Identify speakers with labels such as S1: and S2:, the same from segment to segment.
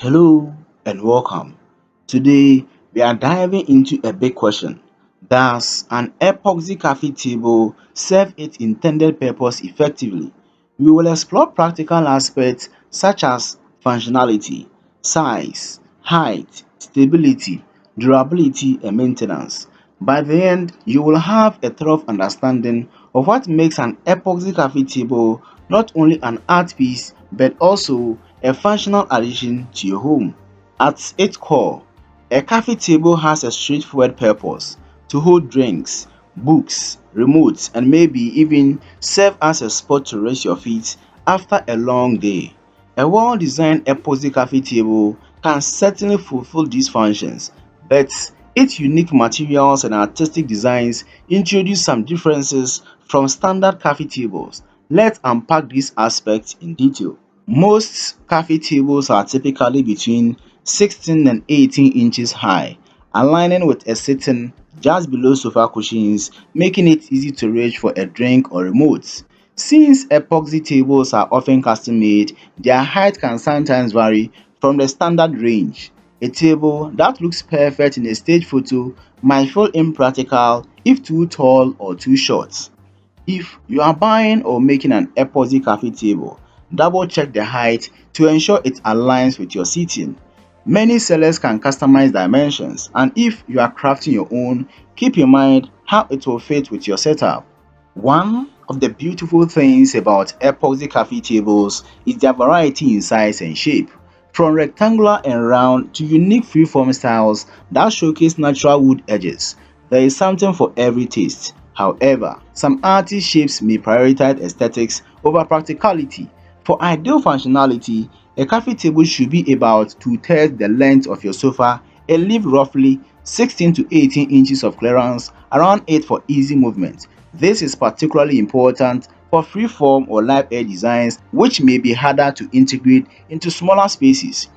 S1: Hello and welcome. Today we are diving into a big question. Does an epoxy coffee table serve its intended purpose effectively? We will explore practical aspects such as functionality, size, height, stability, durability, and maintenance. By the end, you will have a thorough understanding of what makes an epoxy coffee table not only an art piece but also a functional addition to your home. At its core, a coffee table has a straightforward purpose: to hold drinks, books, remotes, and maybe even serve as a spot to rest your feet after a long day. A well-designed epoxy coffee table can certainly fulfill these functions, but its unique materials and artistic designs introduce some differences from standard coffee tables. Let's unpack these aspects in detail. Most coffee tables are typically between 16 and 18 inches high, aligning with a sitting just below sofa cushions, making it easy to reach for a drink or remote. Since epoxy tables are often custom made, their height can sometimes vary from the standard range. A table that looks perfect in a stage photo might feel impractical if too tall or too short. If you are buying or making an epoxy coffee table, double check the height to ensure it aligns with your seating. Many sellers can customize dimensions, and if you are crafting your own, keep in mind how it will fit with your setup. One of the beautiful things about epoxy coffee tables is their variety in size and shape, from rectangular and round to unique freeform styles that showcase natural wood edges. There is something for every taste. However, some artist shapes may prioritize aesthetics over practicality. For ideal functionality, a coffee table should be about two-thirds the length of your sofa and leave roughly 16 to 18 inches of clearance around it for easy movement. This is particularly important for freeform or live air designs, which may be harder to integrate into smaller spaces.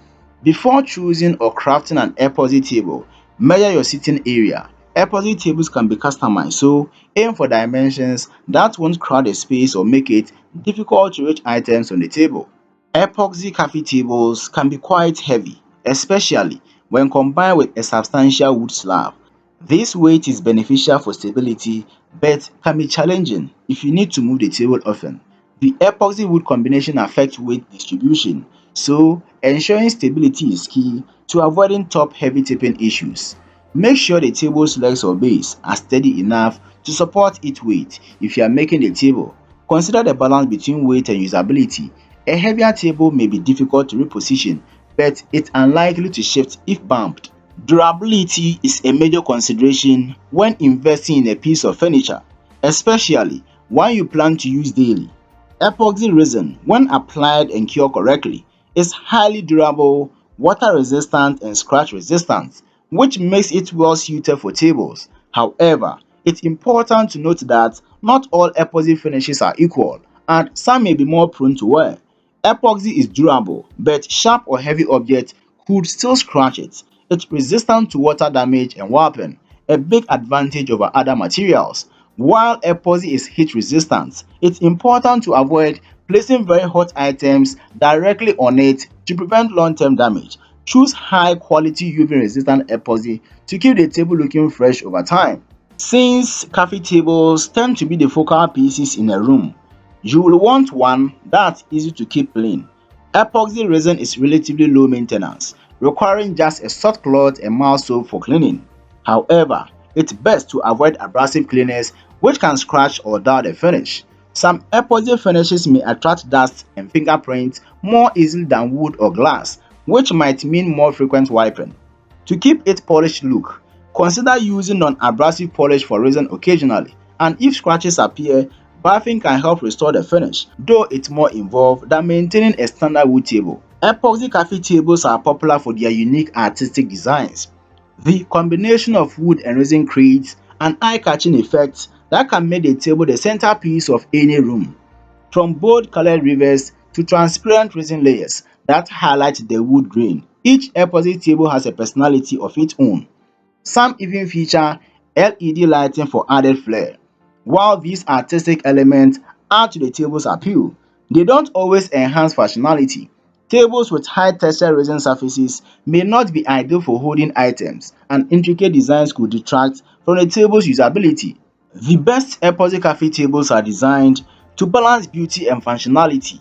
S1: Before choosing or crafting an epoxy table, measure your sitting area. Epoxy tables can be customized, so aim for dimensions that won't crowd the space or make it difficult to reach items on the table. Epoxy coffee tables can be quite heavy, especially when combined with a substantial wood slab. This weight is beneficial for stability but can be challenging if you need to move the table often. The epoxy wood combination affects weight distribution, so ensuring stability is key to avoiding top heavy tipping issues. Make sure the table's legs or base are steady enough to support its weight. If you are making the table, consider the balance between weight and usability. A heavier table may be difficult to reposition, but it's unlikely to shift if bumped. Durability is a major consideration when investing in a piece of furniture, especially one you plan to use daily. Epoxy resin, when applied and cured correctly, is highly durable, water resistant, and scratch resistant, which makes it well suited for tables. However, it's important to note that not all epoxy finishes are equal, and some may be more prone to wear. Epoxy is durable, but sharp or heavy objects could still scratch it. It's resistant to water damage and warping, a big advantage over other materials. While epoxy is heat resistant, it's important to avoid placing very hot items directly on it to prevent long-term damage. Choose high quality UV resistant epoxy to keep the table looking fresh over time. Since coffee tables tend to be the focal pieces in a room, you will want one that's easy to keep clean. Epoxy resin is relatively low maintenance, requiring just a soft cloth and mild soap for cleaning. However, it's best to avoid abrasive cleaners which can scratch or dull the finish. Some epoxy finishes may attract dust and fingerprints more easily than wood or glass, which might mean more frequent wiping. To keep its polished look, consider using non-abrasive polish for resin occasionally, and if scratches appear, buffing can help restore the finish, though it's more involved than maintaining a standard wood table. Epoxy coffee tables are popular for their unique artistic designs. The combination of wood and resin creates an eye-catching effect that can make the table the centerpiece of any room. From bold colored rivers to transparent resin layers that highlight the wood grain, each epoxy table has a personality of its own. Some even feature LED lighting for added flair. While these artistic elements add to the table's appeal, they don't always enhance functionality. Tables with high texture resin surfaces may not be ideal for holding items, and intricate designs could detract from the table's usability. The best epoxy cafe tables are designed to balance beauty and functionality.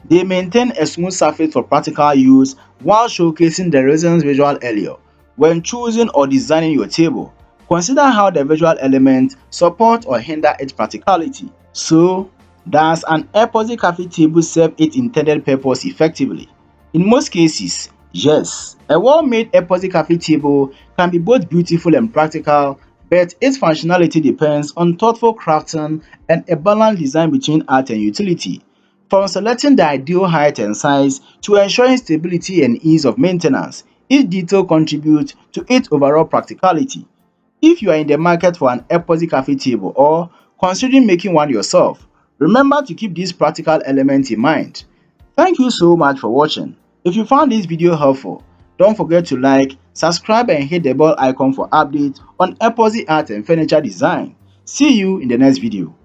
S1: They maintain a smooth surface for practical use while showcasing the resin's visual allure. When choosing or designing your table, consider how the visual elements support or hinder its practicality. So, does an epoxy cafe table serve its intended purpose effectively? In most cases, yes. A well-made epoxy cafe table can be both beautiful and practical, but its functionality depends on thoughtful crafting and a balanced design between art and utility. From selecting the ideal height and size to ensuring stability and ease of maintenance, each detail contributes to its overall practicality. If you are in the market for an epoxy cafe table or considering making one yourself, remember to keep these practical elements in mind. Thank you so much for watching. If you found this video helpful, don't forget to like, subscribe and hit the bell icon for updates on epoxy art and furniture design. See you in the next video.